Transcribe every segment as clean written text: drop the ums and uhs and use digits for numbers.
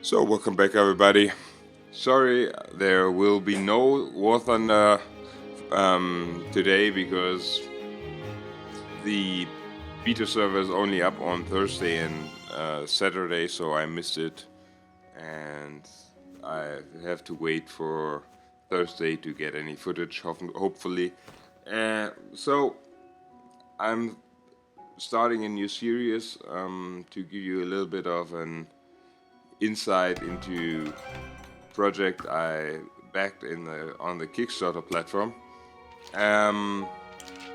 So welcome back, everybody. Sorry, there will be no War Thunder today because the beta server is only up on Thursday and Saturday, so I missed it, and I have to wait for Thursday to get any footage, hopefully. So I'm starting a new series to give you a little bit of an insight into project I backed on the Kickstarter platform.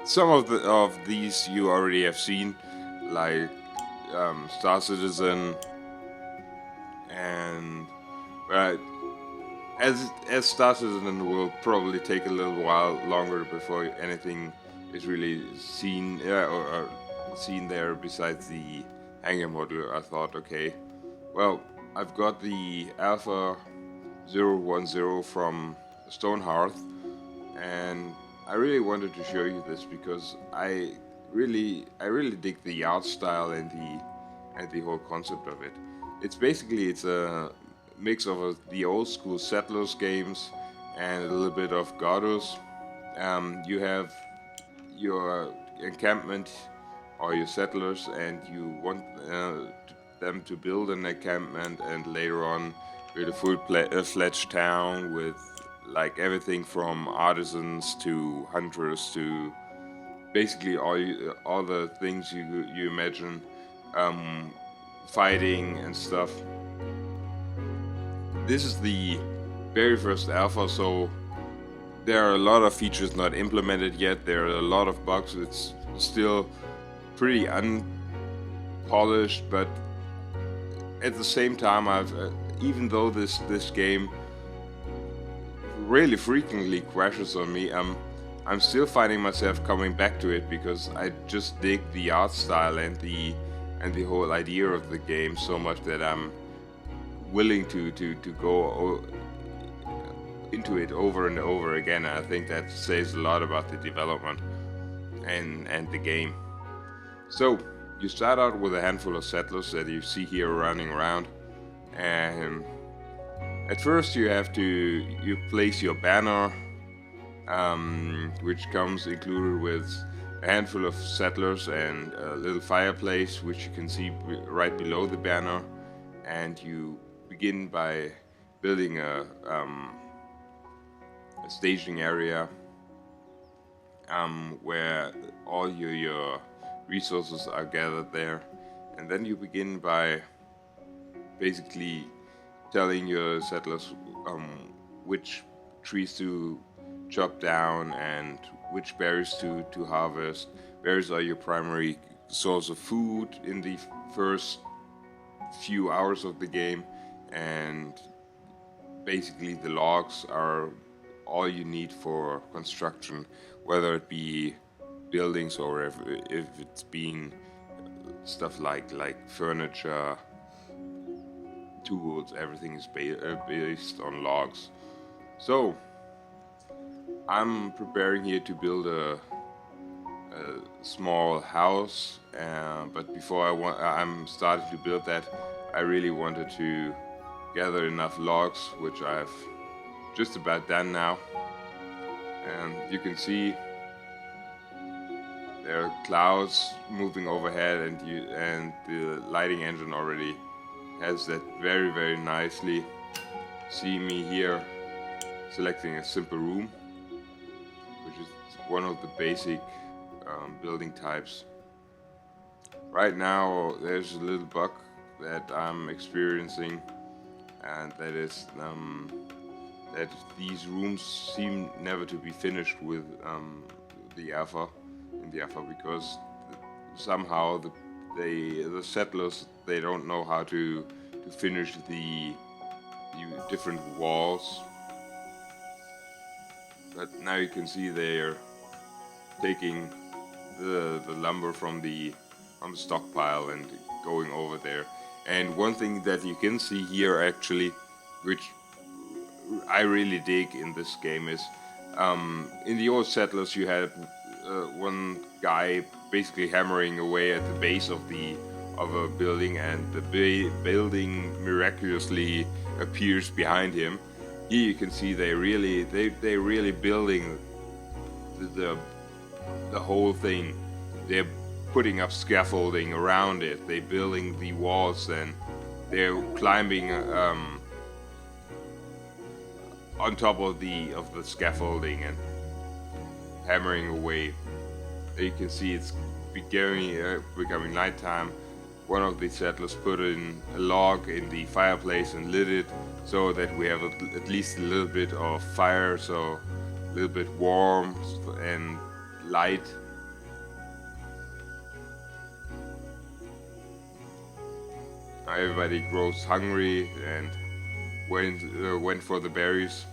Some of these you already have seen, like Star Citizen, and as Star Citizen will probably take a little while longer before anything is really seen or seen there besides the hangar module. I thought, okay, well, I've got the Alpha 010 from StoneHearth, and I really wanted to show you this because I really dig the art style and the whole concept of it. It's a mix of the old school Settlers games and a little bit of Gardos. You have your encampment or your settlers, and you want them to build an encampment, and later on build a full-fledged town with like everything from artisans to hunters to basically all the things you imagine, fighting and stuff. This is the very first alpha, so there are a lot of features not implemented yet. There are a lot of bugs. It's still pretty unpolished, but at the same time, even though this game really frequently crashes on me, I'm still finding myself coming back to it because I just dig the art style and the whole idea of the game so much that I'm willing to go into it over and over again. I think that says a lot about the development and the game. So you start out with a handful of settlers that you see here running around, and at first you place your banner, which comes included with a handful of settlers and a little fireplace, which you can see right below the banner, and you begin by building a staging area where all your resources are gathered there, and then you begin by basically telling your settlers which trees to chop down and which berries to harvest. Berries are your primary source of food in the first few hours of the game, and basically the logs are all you need for construction, whether it be buildings or if it's been stuff like furniture, tools. Everything is based on logs. So I'm preparing here to build a small house, but before I'm starting to build that, I really wanted to gather enough logs, which I've just about done now. And you can see there are clouds moving overhead, and the lighting engine already has that very, very nicely. See me here selecting a simple room, which is one of the basic building types. Right now there's a little bug that I'm experiencing, and that is that these rooms seem never to be finished with the alpha, because somehow the settlers, they don't know how to finish the different walls. But now you can see they're taking the lumber from the stockpile and going over there. And one thing that you can see here actually, which I really dig in this game, is In the old settlers, you had one guy basically hammering away at the base of a building, and the building miraculously appears behind him. Here you can see they're really building the whole thing. They're putting up scaffolding around it. They're building the walls, and they're climbing on top of the scaffolding and hammering away. You can see it's becoming nighttime. One of the settlers put in a log in the fireplace and lit it so that we have at least a little bit of fire, so a little bit warm and light. Now everybody grows hungry and went for the berries.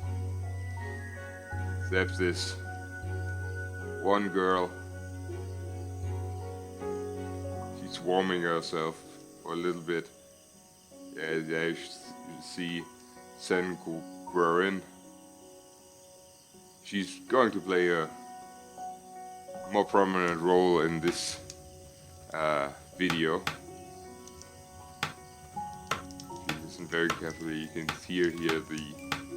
Except this one girl. She's warming herself for a little bit. Yeah, you see Sen Guerin. She's going to play a more prominent role in this video. If you listen very carefully, you can hear here the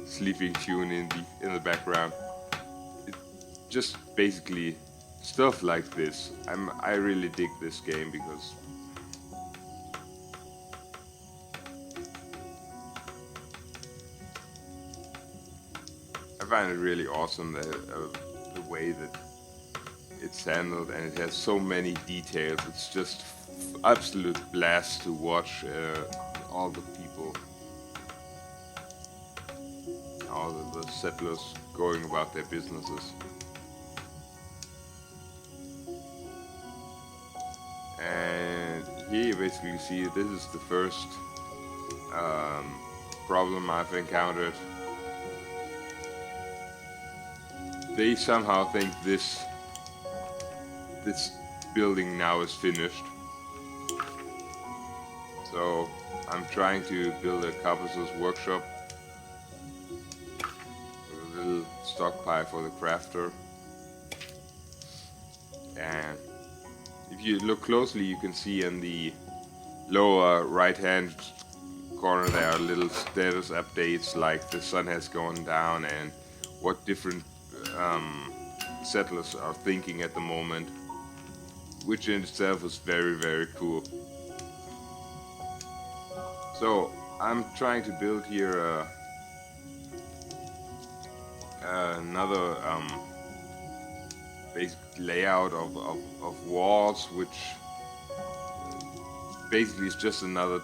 sleeping tune in the background. It's just basically stuff like this. I really dig this game because I find it really awesome the way that it's handled, and it has so many details. It's just absolute blast to watch all the people, all the settlers going about their businesses. And here you basically see this is the first problem I've encountered. They somehow think this building now is finished. So I'm trying to build a carpenter's workshop with a little stockpile for the crafter. And if you look closely, you can see in the lower right hand corner there are little status updates, like the sun has gone down and what different settlers are thinking at the moment, which in itself is very, very cool. So I'm trying to build here another basic layout of walls, which basically is just another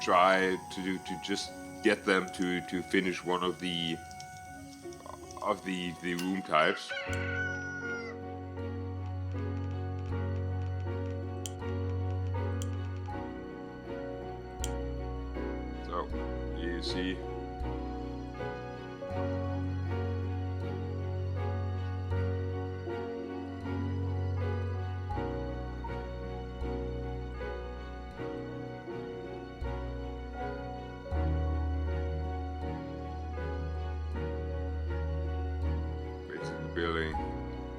try to just get them to finish one of the room types. So you see building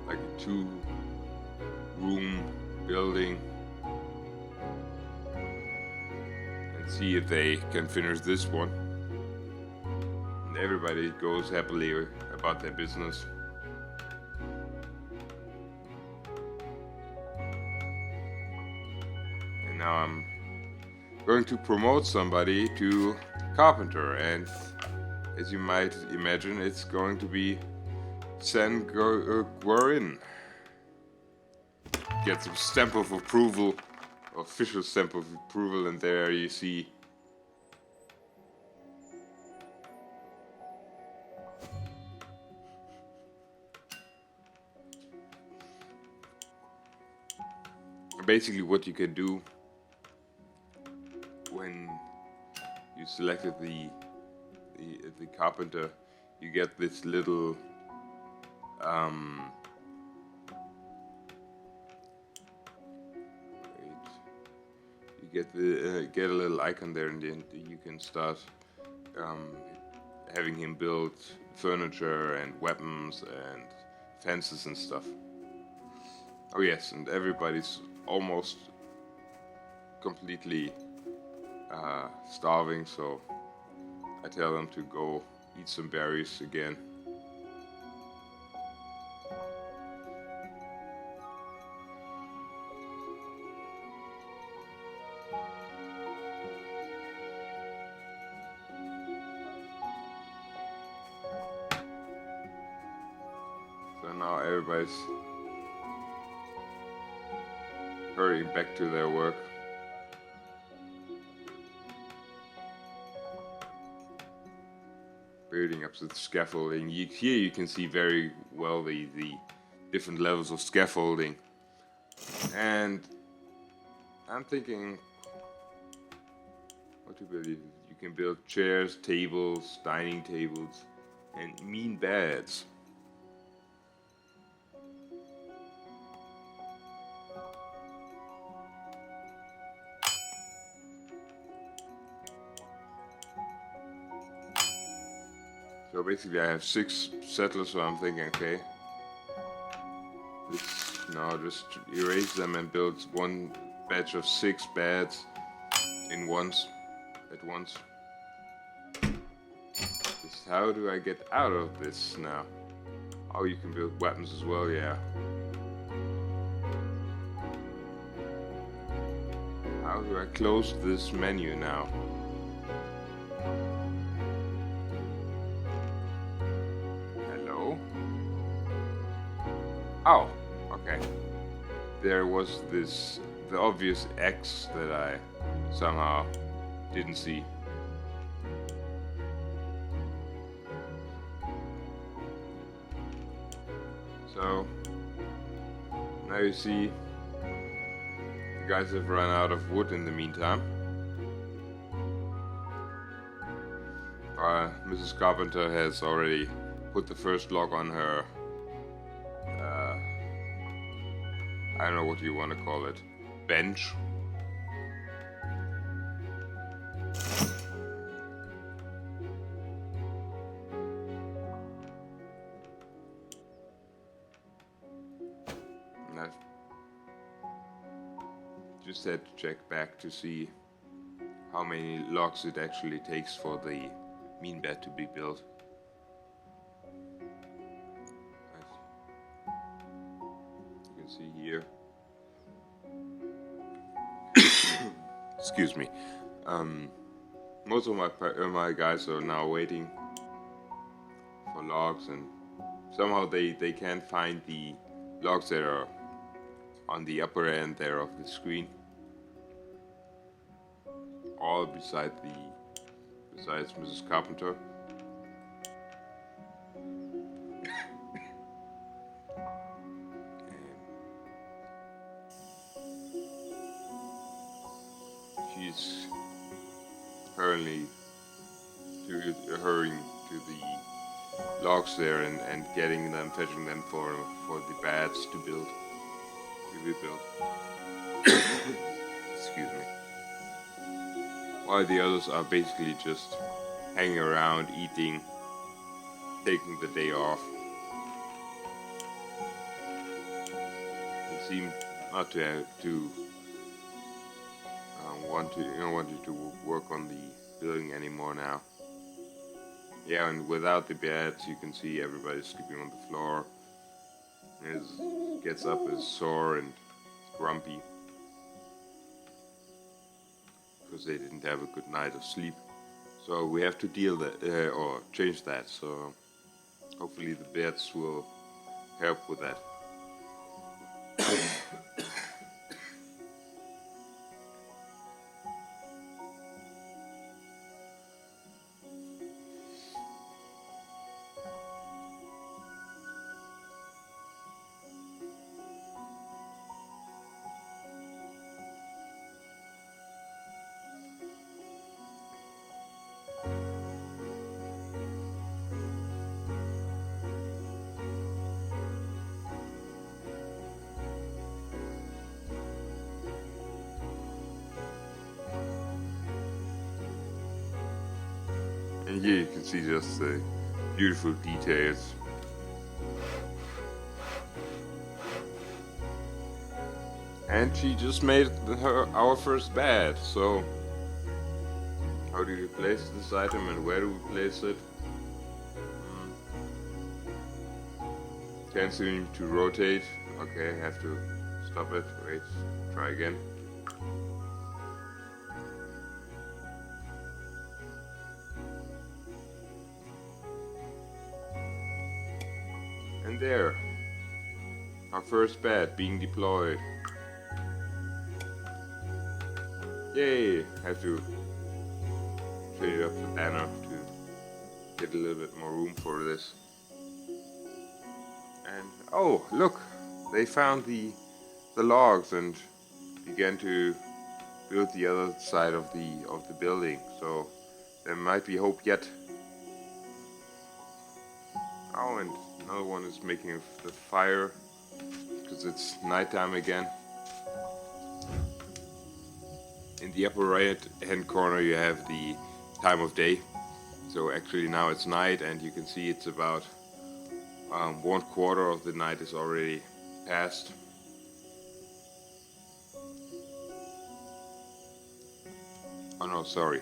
like a 2-room building, and see if they can finish this one. And everybody goes happily about their business. And now I'm going to promote somebody to carpenter, and as you might imagine, it's going to be Sen Guerin. Gets a stamp of approval, official stamp of approval, and there you see basically what you can do when you selected the carpenter. You get this little you get a little icon there, and then you can start having him build furniture and weapons and fences and stuff. Oh yes, and everybody's almost completely starving, so I tell them to go eat some berries again. So now everybody's hurrying back to their work. Building up the scaffolding. Here you can see very well the different levels of scaffolding. And I'm thinking, what to build? You can build chairs, tables, dining tables, and mean beds. So basically I have 6 settlers, so I'm thinking, okay, now just erase them and build one batch of 6 beds at once. Just how do I get out of this now? Oh, you can build weapons as well, yeah. How do I close this menu now? Oh, okay. There was the obvious X that I somehow didn't see. So, now you see, the guys have run out of wood in the meantime. Mrs. Carpenter has already put the first log on her I don't know what you want to call it, bench. And I just had to check back to see how many logs it actually takes for the mean bed to be built. See here. Excuse me. Most of my guys are now waiting for logs, and somehow they can't find the logs that are on the upper end there of the screen. All besides Mrs. Carpenter. She's currently hurrying to the logs there and getting them, fetching them for the beds to be built. Excuse me. While the others are basically just hanging around, eating, taking the day off. They seem not to wanted to work on the building anymore now. Yeah, and without the beds, you can see everybody sleeping on the floor. Gets up is sore and grumpy because they didn't have a good night of sleep. So we have to deal that or change that. So hopefully the beds will help with that. And here you can see just the beautiful details. And she just made our first bed, so how do we place this item and where do we place it? Can't seem to rotate. Okay, I have to stop it. Wait, try again. And there, our first bed being deployed. Yay! Have to change up the banner to get a little bit more room for this. And oh, look! They found the logs and began to build the other side of the building. So there might be hope yet. Oh, and another one is making the fire because it's nighttime again. In the upper right hand corner you have the time of day. So actually now it's night, and you can see it's about 1/4 of the night is already passed. Oh no, sorry,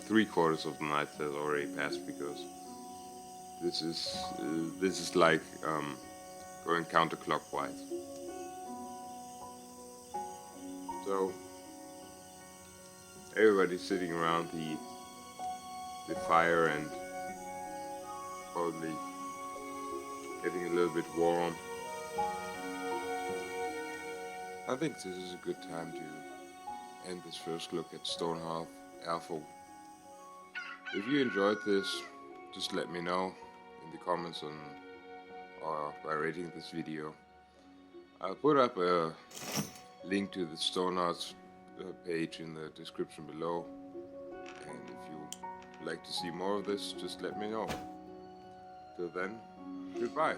3/4 of the night has already passed, because this is like going counterclockwise. So everybody's sitting around the fire and probably getting a little bit warm. I think this is a good time to end this first look at StoneHearth Alpha. If you enjoyed this, just let me know in the comments or by rating this video. I'll put up a link to the StoneHearth page in the description below, and if you would like to see more of this, just let me know. Till then, goodbye.